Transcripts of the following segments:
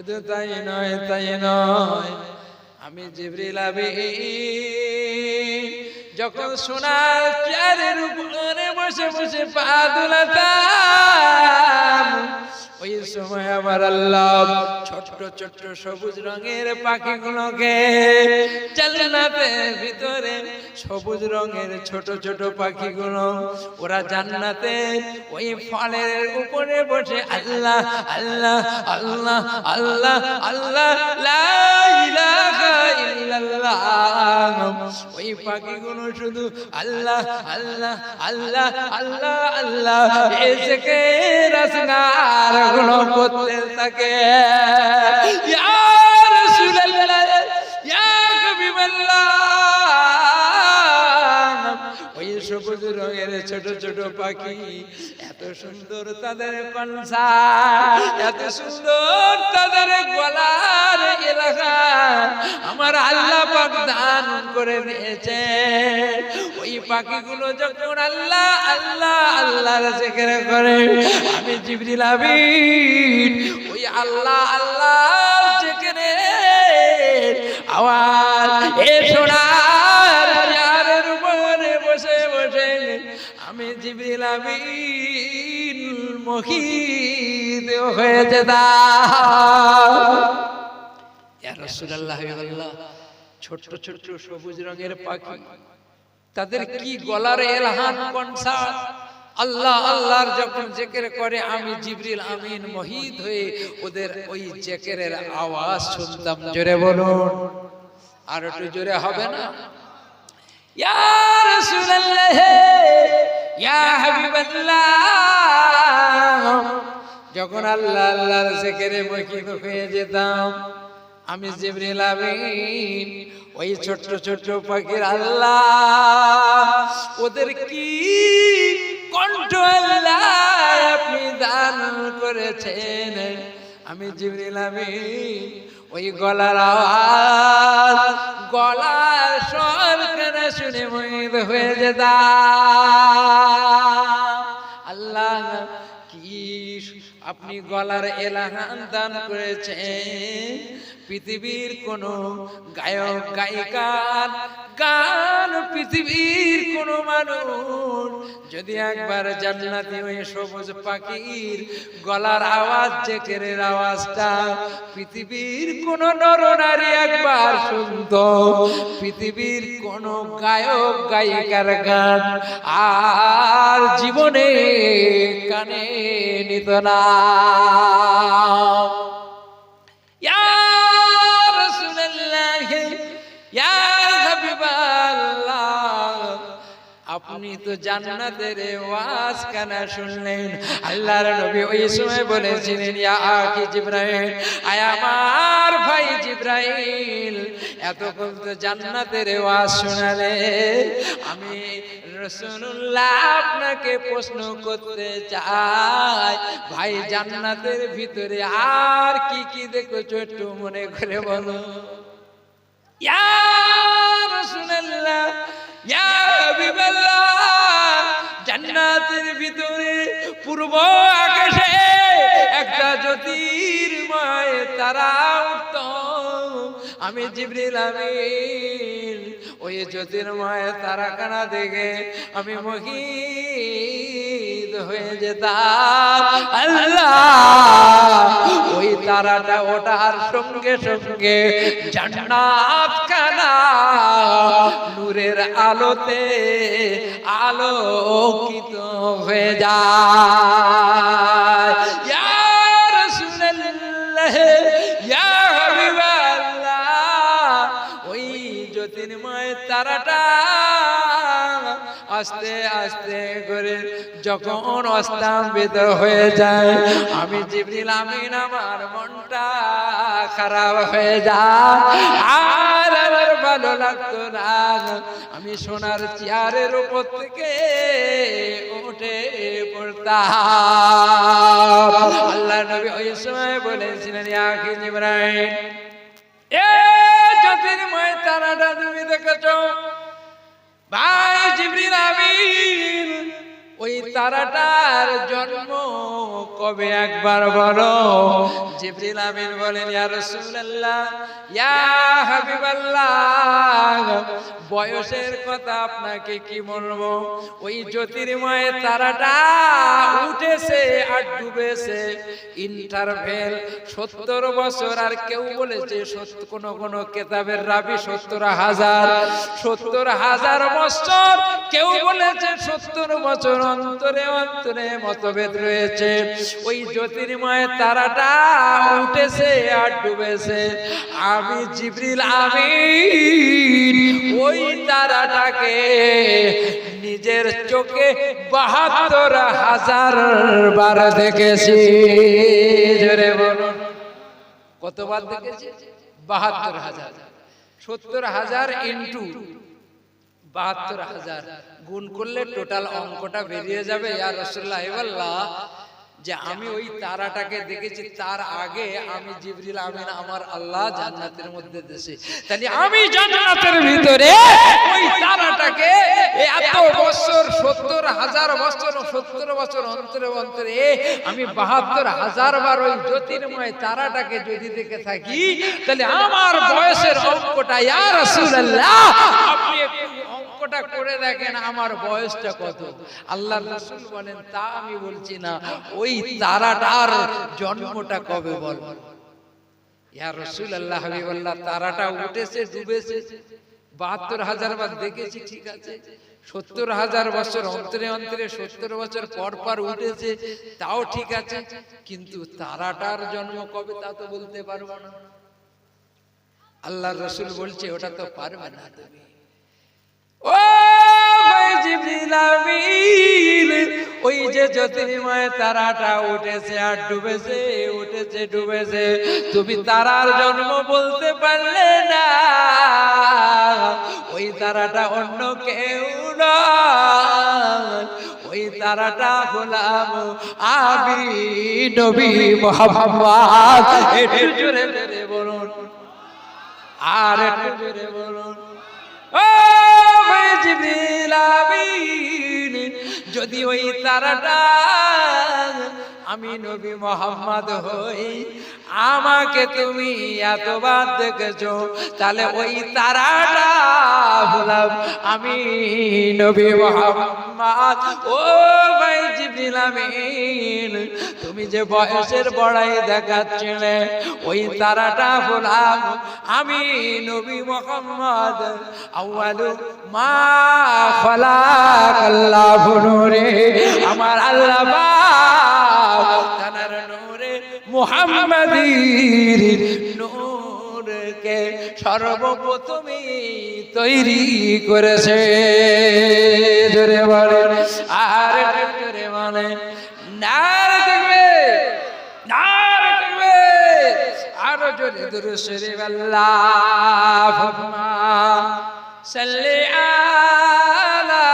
শুধু তাই নয়, আমি জিবরিল আমিন যখন সোনার চেয়ারের উপরে বসে বসে পা দুলাতাম, ওই সময় আমার আল্লাহ ছোট্ট ছোট্ট সবুজ রঙের পাখিগুলোকে জান্নাতের ভিতরে, সবুজ রঙের ছোট ছোট পাখিগুলো ওরা জান্নাতে ওই ফলের উপরে বসে আল্লাহ আল্লাহ আল্লাহ আল্লাহ আল্লাহ লা ইলাহা ইল্লাল্লাহ, ওই পাখিগুলো শুধু আল্লাহ আল্লাহ আল্লাহ আল্লাহ আল্লাহ এসে রাসগার গুলো করতে থাকে। ইয়া রাসূলুল্লাহ ইয়া হাবিবাল্লাহ, ওই সবুজ রঙের ছোট ছোট পাখি এত সুন্দর তাদের কণ্ঠা, এত সুন্দর তাদের গলার এলাকা আমার আল্লাহ পাক দান করে দিয়েছে। ওই পাখিগুলো যখন আল্লাহ আল্লাহ আল্লাহর জিকির করে, আমি জিবরিল আমিন ওই আল্লাহ আল্লাহর জিকিরের আওয়াজ এ সোনার চেয়ারের উপরে বসে বসে আমি জিবরিল আমিন মোহিত হয়ে যেতাম। ইয়া রাসূলুল্লাহ ছোট ছোট সবুজ রঙের পাখি, তাদের কি গলার এলহান কনসা, আল্লাহ আল্লাহর যখন জিকির করে আমি জিবরিল আমিন মোহিত হয়ে ওদের ওই জিকিরের আওয়াজ শুনতাম। জোরে বলুন, আর একটু জোরে হবে না? ইয়া রাসূলুল্লাহ ইয়া হাবিবাল্লাহ, যখন আল্লাহ আল্লাহর জিকিরে মোহিত হয়ে যেতাম আমি জিবরিল আমিন ওই ছোট্ট ছোট্ট পাখির আল্লাহ ওদের কি কণ্ঠ আল্লাহ আপনি দান করেছেন, আমি জিবরিল আমিন ওই গলার আওয়াজ গলার স্বর কানে শুনে মোহিত হয়ে যেতাম। আল্লাহ কি আপনি গলার এলাহান দান করেছেন, পৃথিবীর কোন গায়ক গায়িকার গান, পৃথিবীর কোন মানুষ যদি একবার জান্নাতি ওই সবুজ পাখির গলার আওয়াজ জিকিরের আওয়াজটা পৃথিবীর কোন নরনারী একবার শুনতো, পৃথিবীর কোন গায়ক গায়িকার গান আর জীবনে কানে নিত না। ইয়া রাসূলুল্লাহ ইয়া হাবিবাল্লাহ, আপনি তো জান্নাতের ওয়াজ কানা শুনলেন। আল্লাহর নবী ওই সময় বলেছিলেন ইয়া আখি জিবরাইল, আয় আমার ভাই জিবরাইল, এতক্ষণ তো জান্নাতের ওয়াজ শোনালে, আমি রাসূলুল্লাহ আপনাকে প্রশ্ন করতে চাই, ভাই জান্নাতের ভিতরে আর কি কি দেখেছো একটু মনে করে বলো। ইয়া রাসূলুল্লাহ ইয়া হাবিবাল্লাহ, জান্নাতের ভিতরে পূর্ব আকাশে একটা জ্যোতির্ময় তারা উঠত, আমি জিবরিল আমিন ওই জ্যোতির্ময় তারাখানা দেখে আমি মোহিত হয়ে যেতাম। আল্লাহ ওই তারাটা ওঠার সঙ্গে সঙ্গে জান্নাত খানা নূরের আলোতে আলোকিত হয়ে যায়। ইয়া রাসূলুল্লাহ ইয়া হাবিবাল্লাহ, ওই জ্যোতির্ময় তারাটা আস্তে আস্তে করে যখন অস্তমিত হয়ে যায়, আমি জিবরিল আমিন আমার মনটা খারাপ হয়ে যায়, আর আমার ভালো লাগতো না। আমি সোনার চেয়ারের উপর থেকে উঠে পড়তাম। আল্লাহ নবী ওই সময় বলেছিলেন ইয়া আখি জিবরাইল, এ জ্যোতির্ময় তারাটা তুমি দেখেছো? ভাই জিবরিল আমিন ওই তারাটার জন্ম কবে একবার বলো। জিবরিল আমিন বলেন, ইয়া রাসূলুল্লাহ, ইয়া হাবিবাল্লাহ, বয়সের কথা আপনাকে কি বলবো। ওই জ্যোতির্ময় তারাটা উঠেছে আর ডুবেছে ইন্টারভেল 70 বছর। আর কেউ বলেছে কোন কিতাবের রাবি 70,000 বছর, কেউ বলেছে 70 বছর। অন্তরে অন্তরে মতভেদ রয়েছে। ওই জ্যোতির্ময় তারাটা উঠেছে আর ডুবেছে। আমি জিবরিল আমিন ওই তারাটাকে নিজের চোখে 72,000 বার দেখেছি। জোরে বলুন, কতবার দেখেছি? 72,000। 70,000 ইন্টু 72,000 গুণ করলে টোটাল অঙ্কটা বেরিয়ে যাবে। ইয়া রাসূলুল্লাহ, আল্লাহ, যে আমি ওই তারাটাকে দেখেছি, তার আগে আমি জিবরিল আমিন আমার আল্লাহ জান্নাতের মধ্যে দেশে, তাহলে আমি জান্নাতের ভিতরে ওই তারাটাকে এত বছর 70,000 বছর 70 বছর অন্তরে অন্তরে আমি 72,000 বার ওই জ্যোতির্ময় তারাটাকে যদি দেখে থাকি, তাহলে আমার বয়সের অঙ্কটা, ইয়া রাসূলুল্লাহ, আপনি অঙ্কটা করে দেখেন আমার বয়সটা কত। আল্লাহর রাসূল বলেন, তা আমি বলছি না, ওই তারাটার জন্মটা কবে বল। ইয়া রাসূলুল্লাহ, হাবিবাল্লাহ, তারাটা উঠেছে ডুবেছে 72,000 বার দেখেছি, ঠিক আছে। 70,000 বছর অন্তরে অন্তরে 70 বছর পর পর উঠেছে, তাও ঠিক আছে, কিন্তু তারাটার জন্ম কবে তা তো বলতে পারবো না। আল্লাহর রাসূল বলছে, ওটা তো পারবে না তুমি। ও ভাই জিবরিল আমিন, ওই যে জ্যোতির্ময় তারাটা উঠেছে আর ডুবেছে, উঠেছে ডুবেছে, তুমি তারার জন্ম বলতে পারলে না। ওই তারাটা অন্য কেউ না, ওই তারাটা হলাম আমি নবী মুহাম্মদ। একটু জোরে জোরে বলুন, আর একটু জোরে বলুন। ও ভাই জিবরিল আমিন, যদি ওই তারাটা আমি নবী মুহাম্মদ হই, আমাকে তুমি এতবার দেখেছো, তাহলে ওই তারাটা হলাম আমি নবী মুহাম্মদ। ও ভাই জিবরিল আমিন, তুমি যে বয়সের বড়াই দেখাচ্ছিলে, ওই তারাটা হলাম আমি নবী মুহাম্মদ। আউয়ালু মা খালাকাল্লাহু নূরে, আমার আল্লাহ পাক তার নূরে মুহাম্মাদির নূরকে সর্বপ্রথমে তৈরি করেছে। জোরে বলে, আর জোরে বলে, নারে দেখবে, নারে দেখবে, আরো জোরে দুরূদ শরীফ, আল্লাহুম্মা সাল্লি আলা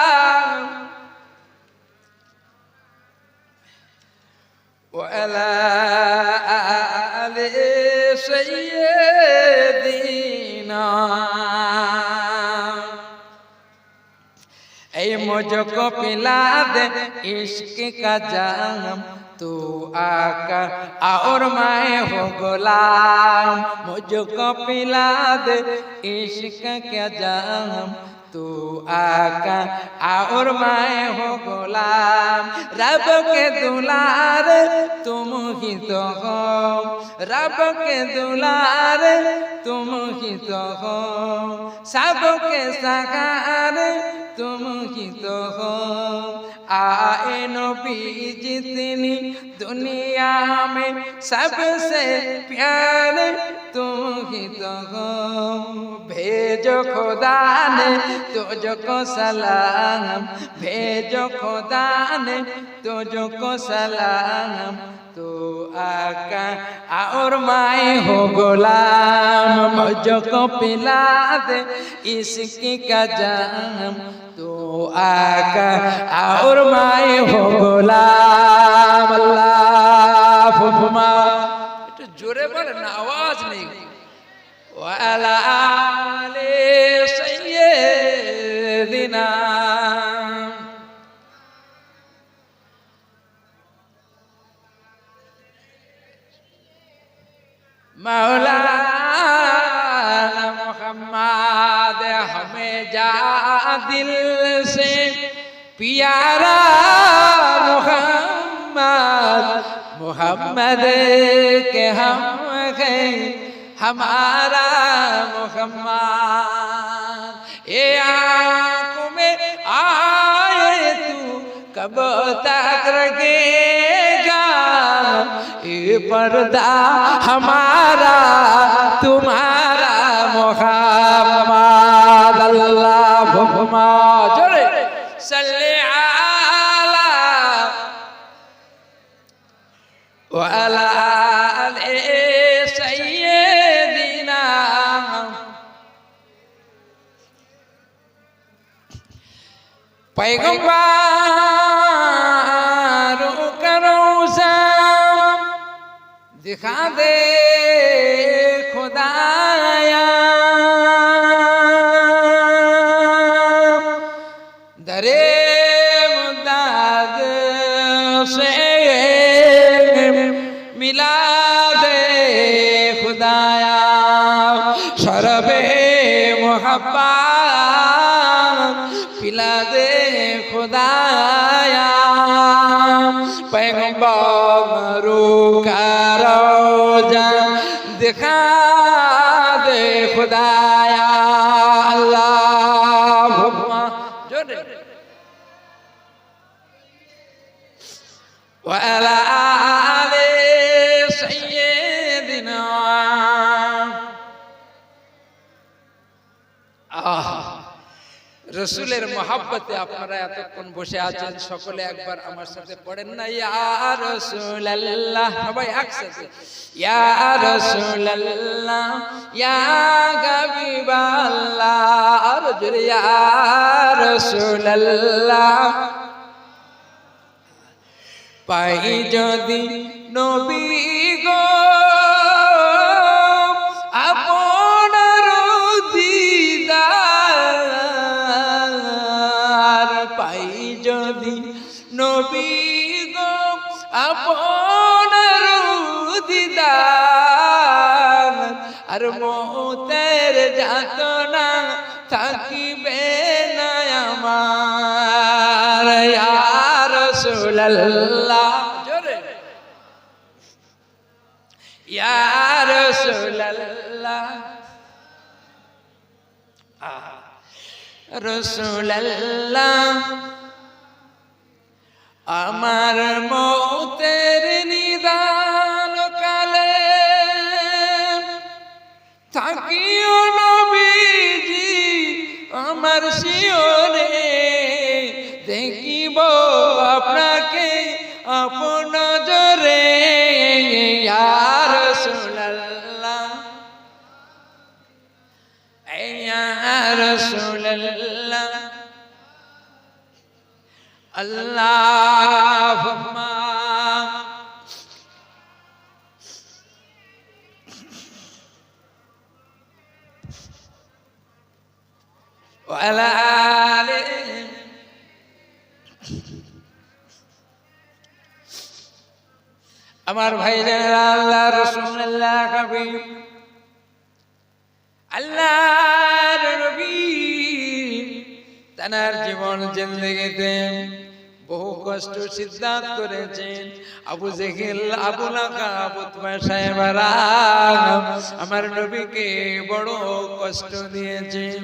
ওয়া আলা আলি সাইয়্যিদিনা। ऐ मुझको पिला दे इश्क का जाम, तू आका और मैं हो गुलाम। मुझको पिला दे इश्क का जाम, तू आका और मैं हो गुलाम। रब के दुलार तुम ही तो हो, रब के दुलार तुम ही तो हो, सबके सहार तुम ही तो हो। आए नबी जितनी दुनिया में सबसे प्यारे तुम ही तो हो। भेजो खुदा ने तुझको सलाम, भेजो खुदा ने तुझको सलाम, तो आका और मैं हो गुलाम। मुझको पिला दे इसकी का जाम, तो आका और मैं हो गुलाम। अल्लाहुम्मा, একটু জোরে বলেন না, আওয়াজ নেই। ওয়ালা আলি সাইয়্যিদিনা। मौलाना मोहम्मद हमें जा दिल से प्यारा मोहम्मद मोहम्मद के हम गए हमारा मोहम्मद ये आँखों में आए तू कब तक रखेगा ये पर्दा हमारा तुम्हारा मोहम्मद अल्लाहुम्मा जोरे सल्ले अला व अला आले सय्यिदिना पैगंबरों का रोज़ा दिखा दे खुदाया दरे मुदाद से मिला दे खुदाया शरबे मोहब्बत पिला दे खुदाया पैगंबरों का रोज़ा दिखा दे खुदाया अल्लाहुम्मा जोरे व अला आले सय्यिदिना রসুলের মহব্বতে আপনারা এতক্ষণ বসে আছেন সকলে একবার আমার সাথে পড়েন না ইয়া রাসূলুল্লাহ সবাই একসাথে ইয়া রাসূলুল্লাহ ইয়া হাবিবাল্লাহ আর জোরে ইয়া রাসূলুল্লাহ পাই যদি নবী গো নবী গো আপনার দিদার আর মওতের যাতনা থাকিবে না আমার ইয়া রাসূলুল্লাহ জোরে ইয়া রাসূলুল্লাহ রাসূলুল্লাহ আমার মওতের নিদান কালে থাকিও নবীজি আমার শিয়রে দেখিব আপনাকে আপন নজরে ইয়া রাসূলুল্লাহ ইয়া রাসূলুল্লাহ Allahumma wa ala alihi আমার ভাইজানেরা আল্লাহ রাসূলুল্লাহ হাবিব আল্লাহর নবী তার জীবন জিন্দেগিতে বহু কষ্ট সিদ্ধান্ত করেছেন আবু জেহেল আবু লাহাব উতবা সাহেবরা আমার নবীকে বড় কষ্ট দিয়েছেন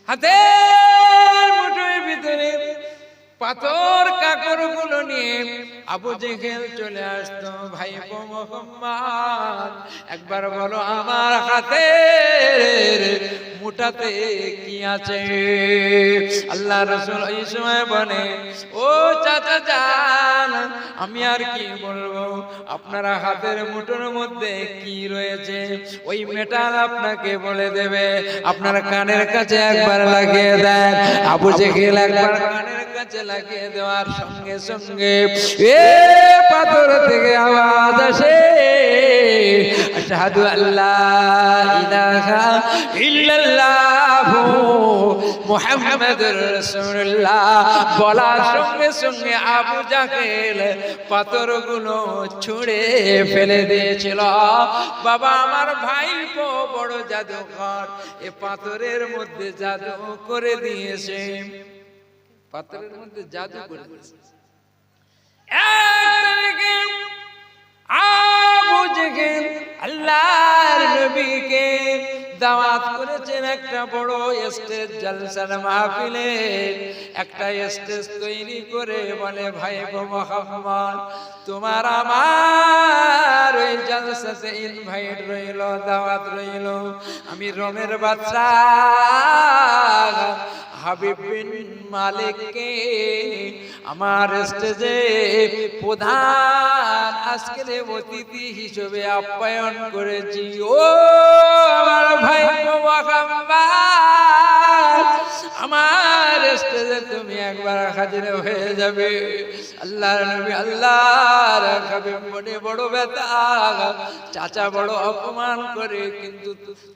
হাতের মুঠোর ভিতরে পাথর কাকরগুলো নিয়ে আবু জেহেল চলে আসতো ভাইপো মুহাম্মদ একবার বলো আমার হাতের মুঠাতে কি আছে আল্লাহ রাসূল এই সময় বলে ও চাচা জান আমি আর কি বলবো আপনার হাতের মুঠোর মধ্যে কি রয়েছে ওই মেটাল আপনাকে বলে দেবে আপনার কানের কাছে একবার লাগিয়ে দেন আবু জেহেল একবার কানের কাছে লাগিয়ে দেওয়ার সঙ্গে সঙ্গে এ পাথর থেকে আওয়াজ আসে আশহাদু আল্লা ইলাহা ইল্লাল্লাহু মুহাম্মাদুর রাসূলুল্লাহ বলার সঙ্গে সঙ্গে আবু জাহেল পাথরগুলো ছুঁড়ে ফেলে দিয়েছিল। বাবা আমার ভাইপো বড় জাদুকর, এ পাথরের মধ্যে জাদু করে দিয়েছে, পাথরের মধ্যে জাদু করে দিয়েছে। আবু জেহেল আল্লাহর নবীকে দাওয়াত করেছেন একটা বড় স্টেজ জলসার মাহফিলে, একটা স্টেজ তৈরি করে বলে ভাই মুহাম্মদ তোমার আমার ওই জলসাতে ইনভাইট রইল, দাওয়াত রইল। আমি রোমের বাদশা হাবিব বিন মালিককে আমার স্টেজে প্রধান আজকের অতিথি হিসেবে আপ্যায়ন করেছি। ও আমার ভাই আমার স্টেজে তুমি একবার হাজির হয়ে যাবে। আল্লাহর নবী আল্লাহর হাবিব মনে বড় ব্যথা, চাচা বড় অপমান করে, কিন্তু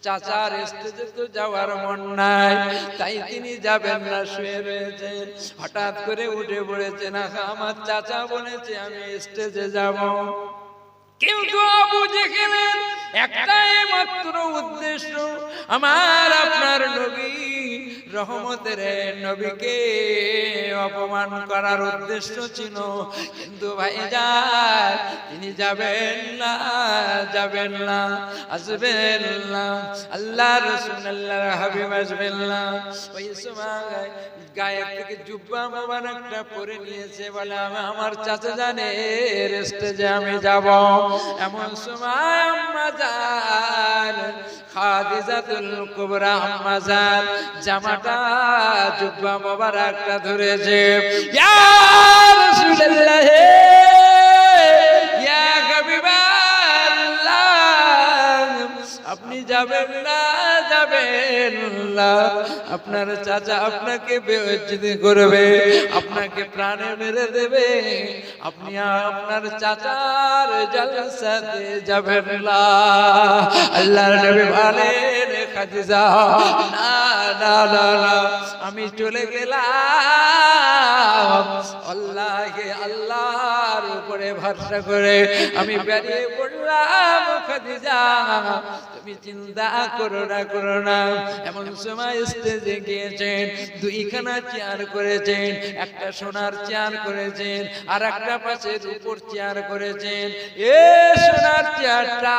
চাচার স্টেজে তো যাওয়ার মন নাই, তাই তিনি যাবেন না, শুয়ে রয়েছেন। হঠাৎ করে উঠে পড়েছেন, আমার চাচা বলেছে আমি স্টেজে যাব। কিন্তু আবু জেহেলের একটাই মাত্র উদ্দেশ্য, আমার আপনার নবী রহমতের নবীকে অপমান করার উদ্দেশ্য ছিল। কিন্তু ভাইজান তিনি যাবেন না, যাবেন না, আসবেন না। আল্লাহ রাসূল আল্লাহর হাবিব আসবেন না। ওই সময় গায়ে থেকে জুব্বা মোবারকটা পরে নিয়েছে, বলে আমার চাচা জানের স্টেজে আমি যাব। এমন সময় আম্মা জান খাদিজাতুল কুবরা আম্মা জান জামাটা জুব্বা মোবারকটা ধরেছে। ইয়া রাসূলুল্লাহ, ইয়া হাবিবাল্লাহ, আপনি যাবেন না, যাবেন না, আপনার চাচা আপনাকে বেইজ্জতি করবে, আপনাকে প্রাণে মেরে দেবে, আপনি আপনার চাচার জলসাতে যাবেন না। আল্লাহর নবী বলেন খাদিজা না না না না, আমি চলে গেলাম, আল্লাহকে আল্লাহর উপরে ভরসা করে আমি বেরিয়ে পড়লাম। খাদিজা তুমি চিন্তা করো না, করো না। এমন সময় স্টেজে গিয়েছেন, দুইখানা চেয়ার করেছেন, একটা সোনার চেয়ার করেছেন, আর একটা পাশে রূপোর চেয়ার করেছেন। এ সোনার চেয়ারটা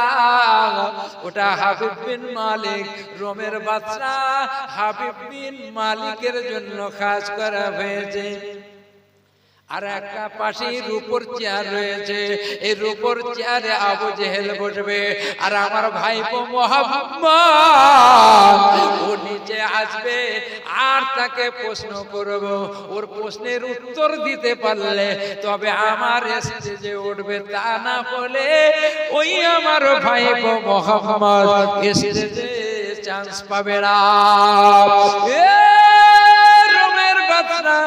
ওটা হাবিব বিন মালিক, রোমের বাদশা হাবিব বিন মালিকের জন্য খাস করা হয়েছে। আর একটা পাশে রূপোর চেয়ার রয়েছে, এই রূপোর চেয়ারে আবু জেহেল বসবে, আর আমার ভাইপো মুহাম্মদ ও নিচে আসবে, আর তাকে প্রশ্ন করব। ওর প্রশ্নের উত্তর দিতে পারলে তবে আমার স্টেজে উঠবে, তা না হলে ওই আমার ভাইপো মুহাম্মদ স্টেজে চান্স পাবে না। রোমের বাদশা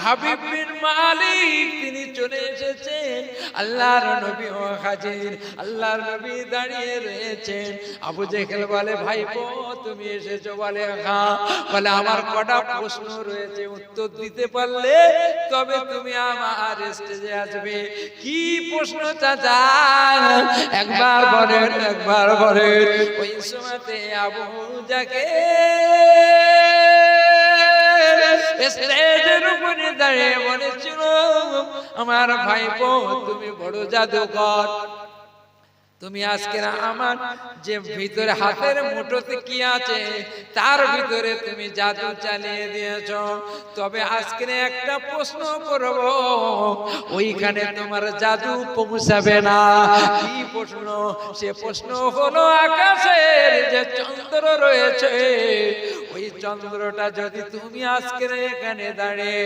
হাবিব বিন মালিক তিনি চলে এসেছেন, আল্লাহর নবী ও হাজির, আল্লাহর নবী দাঁড়িয়ে রয়েছেন। আবু জেহেল বলে ভাইপো তুমি এসেছো? বলে হ্যাঁ। বলে আমার কটা প্রশ্ন রয়েছে, উত্তর দিতে পারলে তবে তুমি আমার স্টেজে আসবে। কি প্রশ্ন চাচা? একবার বলেন, একবার বলেন। ওই সময়তে আবু জাহেল স্টেজের উপরে দাঁড়িয়ে বলেছিল, আমার ভাইপো তুমি বড় জাদুকর, তুমি আজকে আমার যে ভিতরে হাতের মুঠোতে কি আছে তার ভিতরে তুমি জাদু চালিয়ে দিয়েছো। তবে আজকে একটা প্রশ্ন করব, ওইখানে তোমার জাদু পৌঁছাবে না। কি প্রশ্ন? সে প্রশ্ন হলো আকাশের যে চন্দ্র রয়েছে, ওই চন্দ্রটা যদি তুমি আজকে এখানে দাঁড়িয়ে,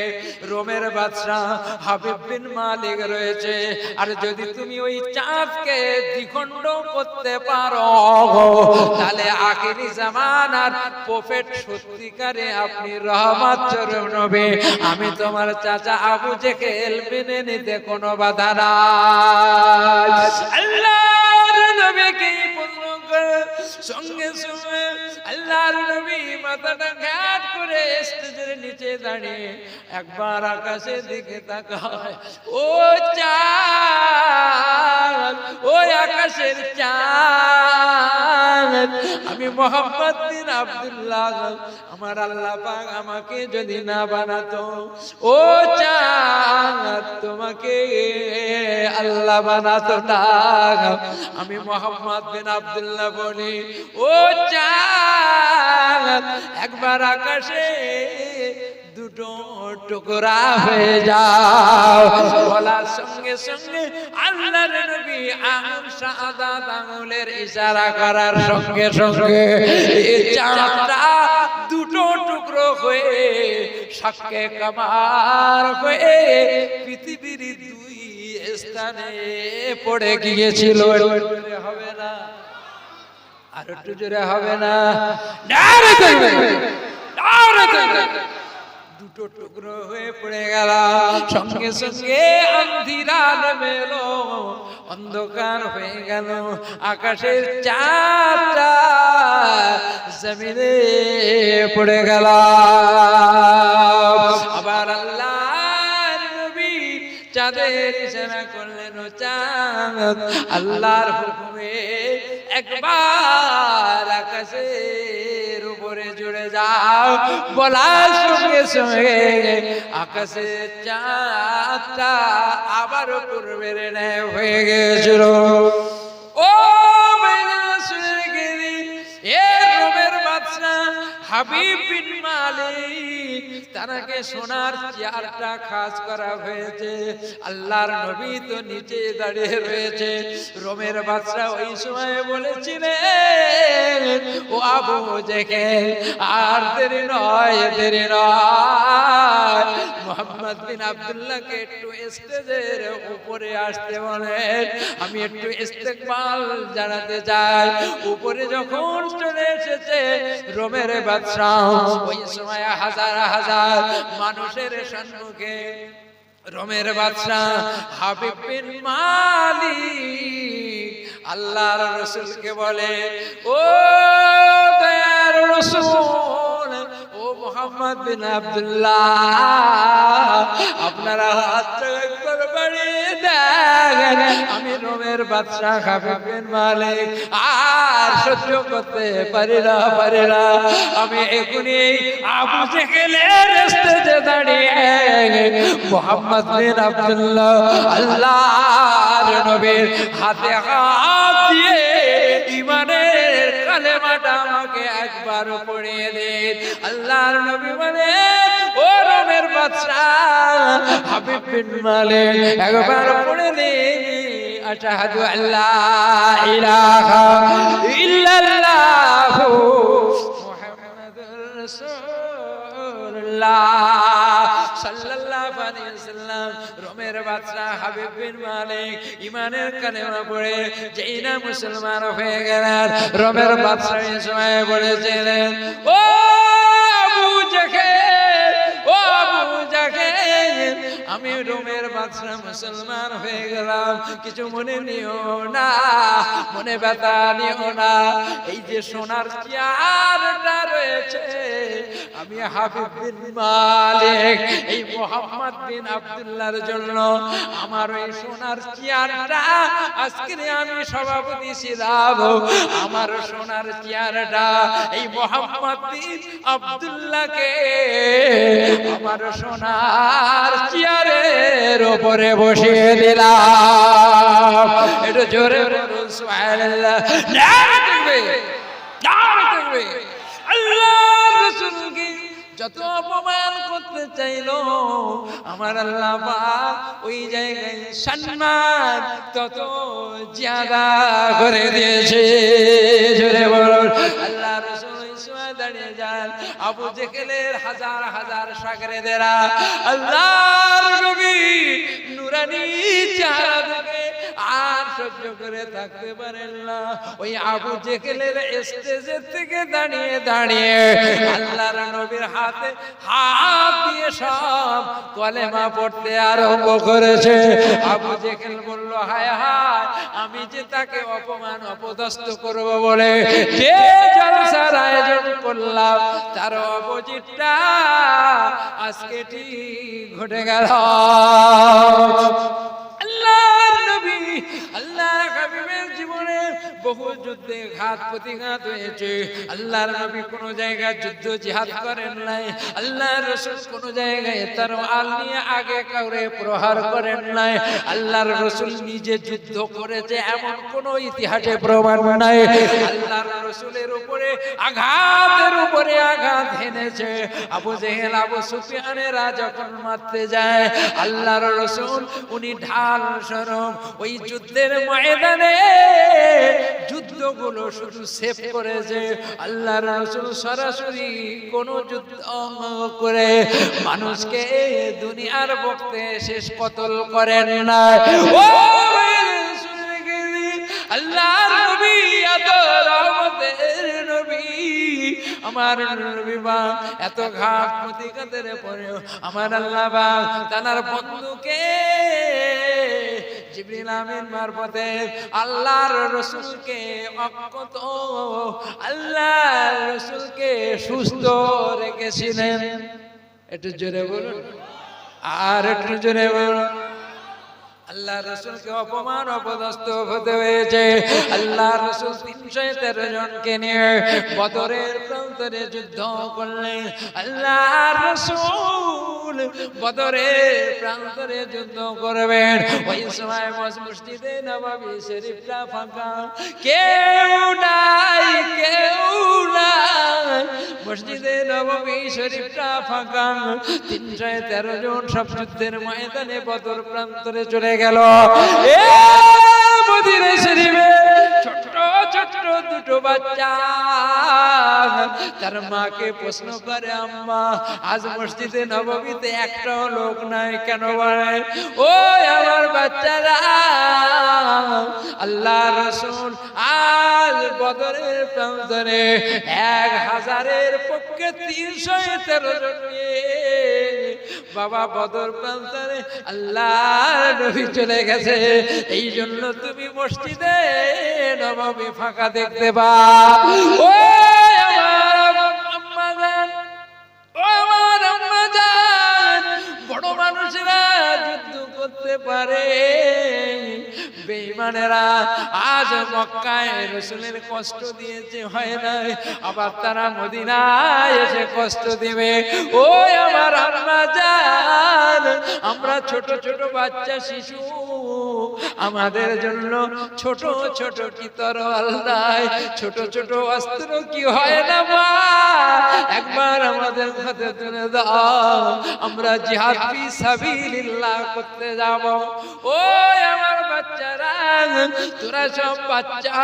রোমের বাদশা হাবিব বিন মালিক রয়েছে, আর যদি তুমি ওই চাঁদকে দ্বিখণ্ড করতে পারো, তাহলে আখিরি জামানার প্রফেট সত্যিকারে আপনি রহমত স্বরূপ নবী। আমি তোমার চাচা আবু জেহেল মেনে নিতে কোনো বাধা নাই। আল্লাহর নবীকে সঙ্গে সঙ্গে আল্লাহর নবী মাথাটা ঘাট করে স্টেজের নিচে দাঁড়িয়ে একবার আকাশের দিকে তাকায়। ও চাঁদ, ওই আকাশের চাঁদ, আমি মোহাম্মদ বিন আব্দুল্লাহ, আমার আল্লাহ পাক আমাকে যদি না বানাতো, ও চাঁদ তোমাকে আল্লাহ বানাতো না। আমি মোহাম্মদ বিন আব্দুল্লাহ বলি, ও চাঁদ একবার আকাশে দুটো টুকরা হয়ে যাও। বলার সঙ্গে সঙ্গে আল্লাহর নবী আঙুল শাহাদাত আঙুলের ইশারা করার সঙ্গে সঙ্গে এই চাঁদটা দুটো টুকরো হয়ে সাক্কে কামার হয়ে পৃথিবীর দুই স্থানে পড়ে গিয়েছিল। হবে না? আর একটু জোরে হবে না? দুটো টুকরো হয়ে পড়ে গেল। সঙ্গে সঙ্গে আন্ধিরা নেমে এলো, অন্ধকার হয়ে গেল। আকাশের চাঁদটা জমিনে পড়ে গেল। আবার আল্লাহর নবী চাঁদের ইশারা করলেন, ও চাঁদ আল্লাহর হুকুমে একবার আকাশের উপরে জুড়ে যাও। বলার সঙ্গে সঙ্গে আকাশের চাঁদটা আবারও পূর্বের ন্যায় হয়ে গেছিল। ও রোমের বাদশা হাবিব বিন মালিক, তাকে সোনার চেয়ারটা খাস করা হয়েছে। আল্লাহর নবী তো নিচে দাঁড়িয়ে রয়েছে। রোমের বাদশা ওই সময় বলেছিলেন, ও আবু জেহেল, আর দেরি নয়, দেরি নয়, মোহাম্মদ বিন আব্দুল্লাহকে একটু স্টেজের উপরে আসতে বলেন, আমি একটু ইস্তেকবাল জানাতে চাই। উপরে যখন চলে এসেছে রোমের বাদশা, ওই সময় হাজার হাজার মানুষের সম্মুখে রোমের বাদশা হাবিব বিন মালিক আল্লাহর রাসূলকে বলে, ও দয়ার রাসূল, ও মোহাম্মদ বিন আব্দুল্লাহ, আপনারা হাতটা একবার বাড়িয়ে দেন। আমি রোমের বাদশা হাবিব বিন মালিক আর সহ্য করতে পারি না, পারি না। আমি এখনই আবু জেহেলের স্টেজে দাঁড়িয়ে মোহাম্মদ বিন আব্দুল্লাহ আল্লাহর নবীর হাতে হাত দিয়ে ঈমানের কালেমাটা আমাকে একবার পড়িয়ে দিন। আল্লাহর নবী বলে, ও রোমের বাদশা হাবিব বিন মালিক, একবার পড়ে দিন, আশহাদু আল্লা ইলাহা ইল্লাল্লাহু মুহাম্মাদুর রাসূলুল্লাহ সাল্লাল্লাহু আলাইহি ওয়াসাল্লাম। রোমের বাদশা হাবিব বিন মালিক ঈমানের কালেমা পড়ে যেই না মুসলমান হয়ে গেলেন, রোমের বাদশা এই সময় বলেছিলেন, ও আবু জেহেল, ও আবু জেহেল, আমি রোমের বাদশা মুসলমান হয়ে গেলাম, কিছু মনে নিও না, মনে ব্যথা নিও না। এই যে সোনার চেয়ারটা রয়েছে, আমি হাবিব বিন মালিক এই মোহাম্মদ বিন আব্দুল্লাহর জন্য আমার ওই সোনার চেয়ারটা, আজকে আমি সভাপতি ছিলাম, আমার সোনার চেয়ারটা এই মোহাম্মদ বিন আব্দুল্লাহকে আমার সোনার চেয়ারের উপরে বসিয়ে দিলাম। একটু জোরে বলুন সুবহানাল্লাহ। নারে তাকবীর, নারে তাকবীর। আল্লাহর রাসূলকে যত অপমান করতে চাইলো আমার আল্লাহ পাক ওই জায়গায় সম্মান তত জিয়াদা করে দিয়েছে। জোরে বলুন আল্লাহর রাসূল ওই সময় দাঁড়িয়ে যান। আবু জেহেলের হাজার হাজার শাগরেদেরা আল্লাহর নবী নুরানি চেহারা দেখে আর সহ্য করে থাকতে পারেন না, ওই আবু জেহেলের স্টেজের থেকে দাঁড়িয়ে দাঁড়িয়ে আল্লাহর নবীর হাতে হাত দিয়ে সব কলেমা পড়তে আরম্ভ করেছে। আবু জেহেল বলল, হায় হায়, আমি যে তাকে অপমান অপদস্থ করব বলে যে জলসার আয়োজন করলাম তার অপোজিটটা আজকে ঠিক ঘটে গেল। আল্লাহর নবী আল্লাহর হাবিবের জীবনে বহু যুদ্ধে ঘাত প্রতিঘাত হয়েছে। আল্লাহর নবী কোন জায়গায় যুদ্ধ জিহাদ করেন নাই, আল্লাহর রাসূল কোন জায়গায় তরোয়াল নিয়ে আগে কাউরে প্রহার করেন নাই। আল্লাহর রাসূল নিজে যুদ্ধ করেছে এমন কোন ইতিহাসে প্রমাণ নাই। আল্লাহর রাসূলের উপরে আঘাতের উপরে আঘাত হেনেছে। আবু জেহেল আবু সুফিয়ানেরা যখন মারতে যায়, আল্লাহর রাসূল উনি ঢাল স্বরূপ ওই যুদ্ধের ময়দানে যুদ্ধগুলো শুধু সেভ করেছে। আল্লাহর রাসূল সরাসরি কোন যুদ্ধ করে মানুষকে দুনিয়ার বক্তে শেষ কতল করেন না। ও আল্লাহর নবী এত রহমতের নবী, আমার নবী বা এত ঘাত প্রতিঘাতের পরেও আমার আল্লাহ বা তার বন্ধুকে জিবরিল আমিন মারফতে আল্লাহর রাসূলকে অক্ষত আল্লাহর রাসূলকে সুস্থ রেখেছিলেন। একটু জোরে বলুন, আর একটু জোরে বলুন। আল্লাহর রাসূলকে অপমান অপদস্থ হতে হয়েছে। আল্লাহর রাসূল 313 জনকে নিয়ে বদরের প্রান্তরে যুদ্ধ করলেন। আল্লাহর রাসূল বদরের প্রান্তরে যুদ্ধ করবেন। ওই সময় মসজিদে নববী শরীফটা ফাঁকা, কেউ নাই, কেউ নাই। মসজিদে নববী শরীফটা ফাঁকা, 313 জন সব যুদ্ধের ময়দানে বদর প্রান্তরে চলে গেল। মদিনা শরীফে ছোট ছোট দুটো বাচ্চা তার মাকে প্রশ্ন করে, আম্মা আজ মসজিদে নববীতে একটাও লোক নাই কেন? বলে, ও আমার বাচ্চারা, আল্লাহর রাসূল আজ বদরের প্রান্তরে 1000-এর পক্ষে 313 জন বাবা বদর প্রান্তরে আল্লাহর নবী চলে গেছে। এই জন্য তুমি মসজিদে নববী ফাঁকা দেখতে পাও। ও আমার আম্মা জান, ও আমার আম্মা জান, বড় মানুষেরা যুদ্ধ করতে পারে, বেঈমানেরা আজ মক্কায় রাসূলের কষ্ট দিয়েছে, হয় না, আবার তারা মদিনায় এসে কষ্ট দিবে। ও আমার আম্মা জান, আমরা ছোট ছোট বাচ্চা শিশু, আমাদের জন্য ছোট ছোট কি তরোয়াল নাই, ছোট ছোট অস্ত্র কি হয় না মা, একবার আমাদের হাতে তুলে দাও, আমরা জিহাদ ফি সাবিলিল্লাহ করতে যাব। ও আমার বাচ্চারা, তোরা সব বাচ্চা